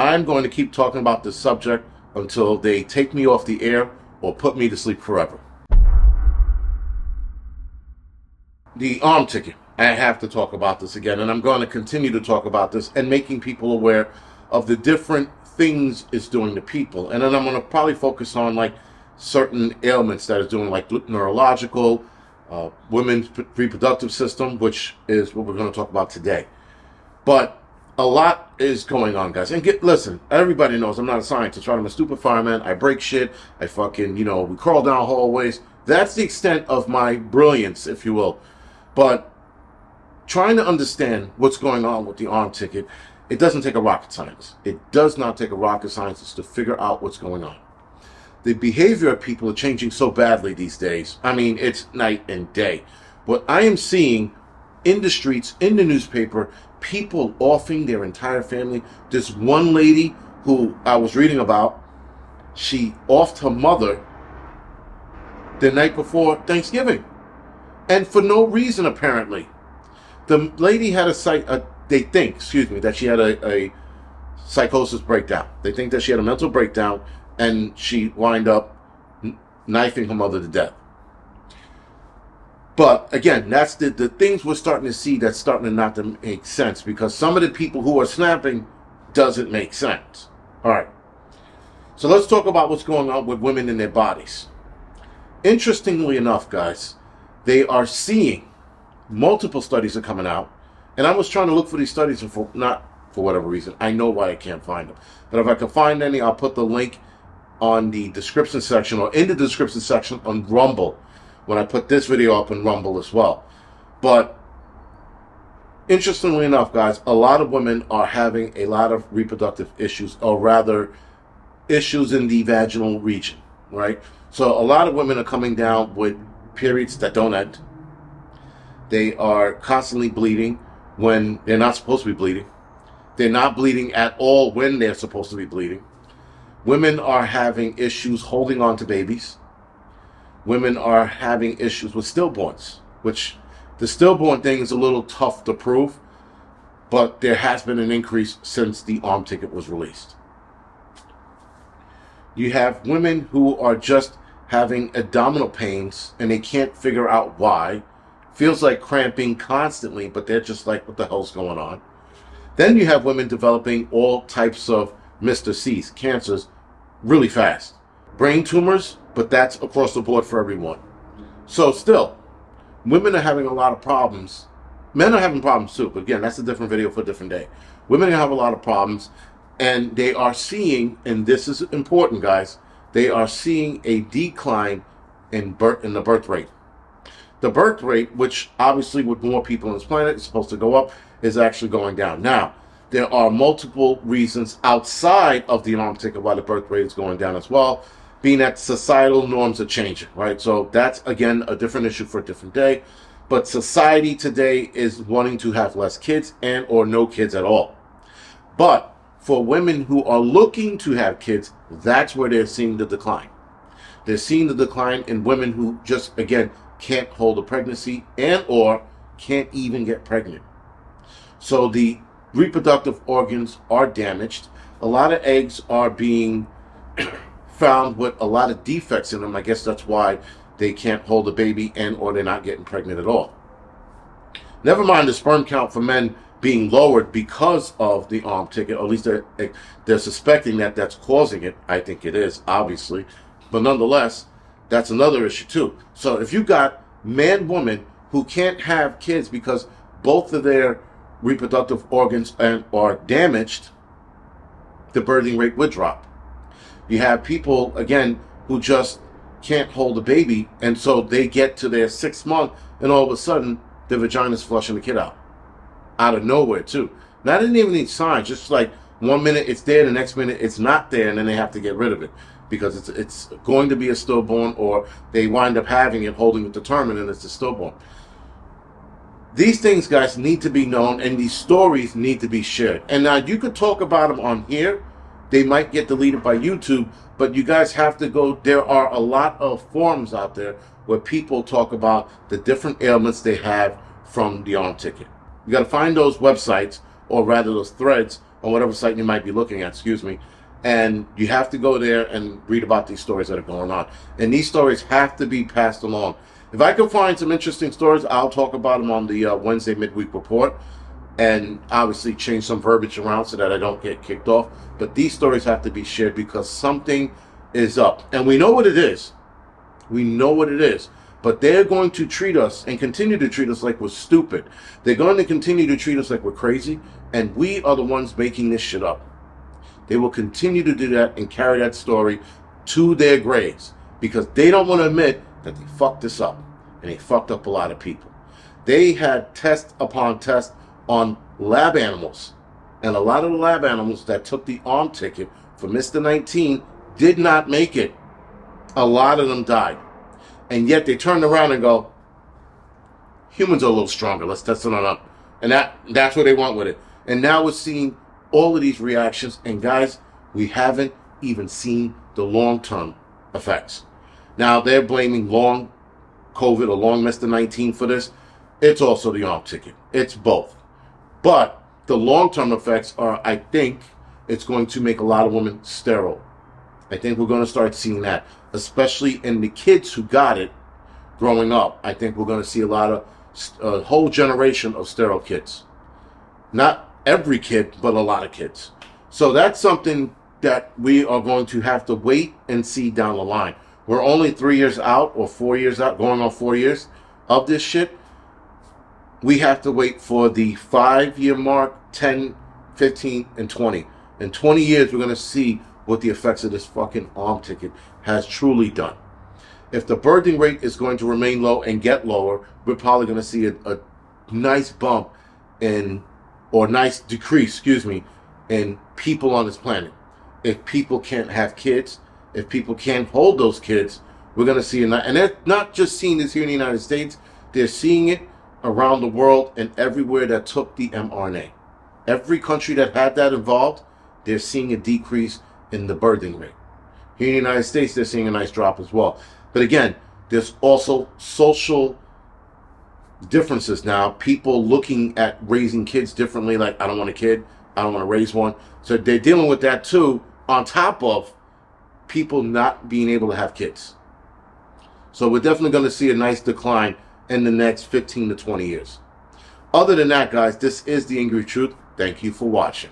I'm going to keep talking about this subject until they take me off the air or put me to sleep forever. The arm ticket. I have to talk about this again, and I'm going to continue to talk about this and making people aware of the different things it's doing to people. And then I'm going to probably focus on like certain ailments that it's doing, like neurological, women's reproductive system, which is what we're going to talk about today. But a lot is going on, guys. And listen, everybody knows I'm not a scientist, right? I'm a stupid fireman. I break shit. I fucking, we crawl down hallways. That's the extent of my brilliance, if you will. But trying to understand what's going on with the arm ticket, it doesn't take a rocket science. It does not take a rocket scientist to figure out what's going on. The behavior of people are changing so badly these days. I mean, it's night and day. What I am seeing in the streets, in the newspaper, people offing their entire family. This one lady who I was reading about, she offed her mother the night before Thanksgiving. And for no reason, apparently. The lady had they think that she had a psychosis breakdown. They think that she had a mental breakdown, and she wound up knifing her mother to death. But again, that's the things we're starting to see that's starting to not to make sense, because some of the people who are snapping doesn't make sense. All right. So let's talk about what's going on with women in their bodies. Interestingly enough, guys, they are seeing multiple studies are coming out, and I was trying to look for these studies, and not for whatever reason. I know why I can't find them. But if I can find any, I'll put the link on the description section, or in the description section on Rumble, when I put this video up in Rumble as well. But interestingly enough, guys, a lot of women are having a lot of reproductive issues, or rather issues in the vaginal region, right? So a lot of women are coming down with periods that don't end. They are constantly bleeding when they're not supposed to be bleeding. They're not bleeding at all when they're supposed to be bleeding. Women are having issues holding on to babies. Women are having issues with stillborns, which the stillborn thing is a little tough to prove, but there has been an increase since the arm ticket was released. You have women who are just having abdominal pains, and they can't figure out why. Feels like cramping constantly, but they're just like, what the hell's going on? Then you have women developing all types of Mr. C's, cancers, really fast. Brain tumors, but that's across the board for everyone. So still, women are having a lot of problems. Men are having problems too, but again, that's a different video for a different day. Women have a lot of problems, and they are seeing, and this is important, guys, they are seeing a decline in the birth rate. The birth rate, which obviously with more people on this planet is supposed to go up, is actually going down. Now, there are multiple reasons outside of the arm ticket why the birth rate is going down as well, being that societal norms are changing, right? So that's, again, a different issue for a different day. But society today is wanting to have less kids and or no kids at all. But for women who are looking to have kids, that's where they're seeing the decline. They're seeing the decline in women who just, again, can't hold a pregnancy and or can't even get pregnant. So the reproductive organs are damaged. A lot of eggs are being found with a lot of defects in them. I guess that's why they can't hold a baby and or they're not getting pregnant at all. Never mind the sperm count for men being lowered because of the arm ticket, or at least they're suspecting that that's causing it. I think it is, obviously. But nonetheless, that's another issue too. So if you got man, woman who can't have kids because both of their reproductive organs are damaged, the birthing rate would drop. You have people, again, who just can't hold a baby, and so they get to their 6th month, and all of a sudden, the vagina's flushing the kid out of nowhere, too. Now, they didn't even need signs. Just like 1 minute it's there, the next minute it's not there, and then they have to get rid of it because it's going to be a stillborn, or they wind up having it, holding it determined, and it's a stillborn. These things, guys, need to be known, and these stories need to be shared. And now you could talk about them on here. They might get deleted by YouTube, but you guys have to go. There are a lot of forums out there where people talk about the different ailments they have from the arm ticket. You got to find those websites, or rather those threads, on whatever site you might be looking at, excuse me. And you have to go there and read about these stories that are going on. And these stories have to be passed along. If I can find some interesting stories, I'll talk about them on the Wednesday midweek report, and obviously change some verbiage around so that I don't get kicked off. But these stories have to be shared because something is up. And we know what it is. We know what it is. But they're going to treat us and continue to treat us like we're stupid. They're going to continue to treat us like we're crazy. And we are the ones making this shit up. They will continue to do that and carry that story to their graves because they don't want to admit that they fucked this up. And they fucked up a lot of people. They had test upon test on lab animals. And a lot of the lab animals that took the arm ticket for Mr. 19 did not make it. A lot of them died. And yet they turned around and go, humans are a little stronger. Let's test it on up. And that's what they want with it. And now we're seeing all of these reactions. And guys, we haven't even seen the long-term effects. Now they're blaming long COVID or long Mr. 19 for this. It's also the arm ticket. It's both. But the long-term effects are, I think, it's going to make a lot of women sterile. I think we're going to start seeing that, especially in the kids who got it growing up. I think we're going to see a whole generation of sterile kids. Not every kid, but a lot of kids. So that's something that we are going to have to wait and see down the line. We're only 3 years out or 4 years out, going on 4 years of this shit. We have to wait for the 5-year mark, 10, 15, and 20. In 20 years, we're going to see what the effects of this fucking arm ticket has truly done. If the birthing rate is going to remain low and get lower, we're probably going to see a nice bump nice decrease, in people on this planet. If people can't have kids, if people can't hold those kids, we're going to see and they're not just seeing this here in the United States, they're seeing it around the world and everywhere that took the mRNA. Every country that had that involved, they're seeing a decrease in the birthing rate. Here in the United States, they're seeing a nice drop as well. But again, there's also social differences now. People looking at raising kids differently, like, I don't want a kid, I don't want to raise one. So they're dealing with that too, on top of people not being able to have kids. So we're definitely going to see a nice decline in the next 15 to 20 years. Other than that, guys, this is The Angry Truth. Thank you for watching.